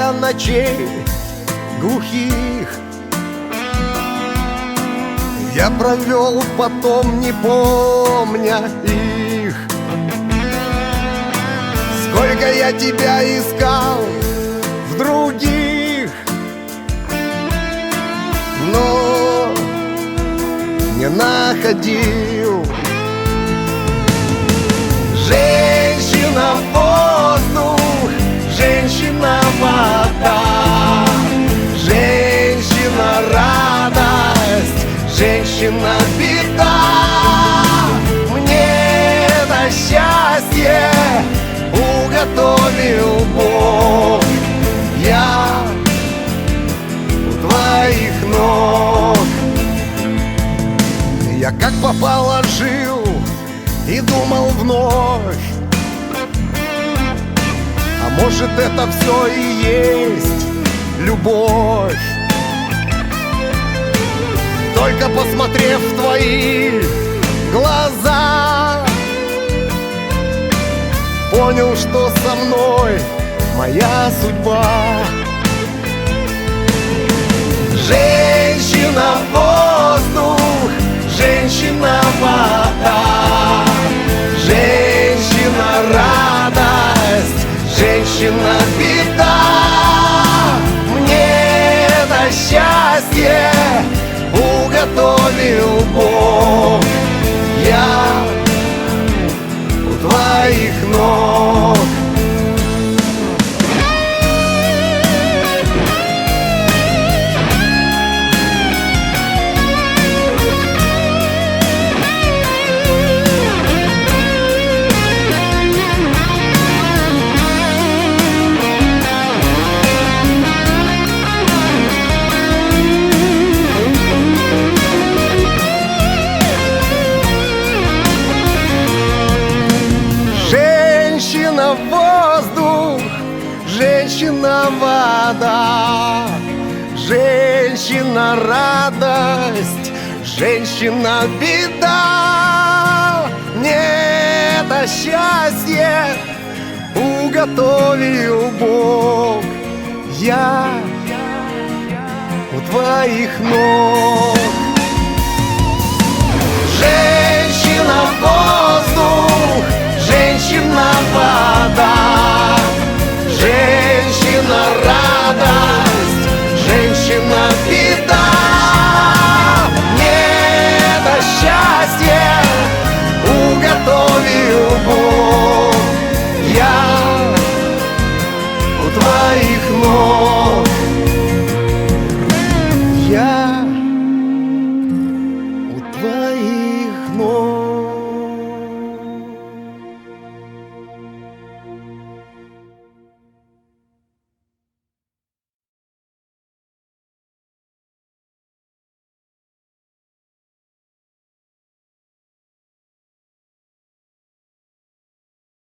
столько ночей глухих я провел, потом не помня их. Сколько я тебя искал в других, но не находил. Женщина воздух, женщина вода, женщина радость, женщина беда. Мне на счастье уготовил Бог, я у твоих ног. Я как попало жил и думал вновь, а может это все и есть любовь. Только посмотрев в твои глаза, понял, что со мной моя судьба. Женщина воздух, женщина вода, женщина радость, женщина беда. Мне на счастье уготовил Бог, я у твоих ног. Женщина воздух, женщина вода, женщина радость, женщина беда. Мне это счастье уготовил Бог, я у твоих ног. Женщина воздух, женщина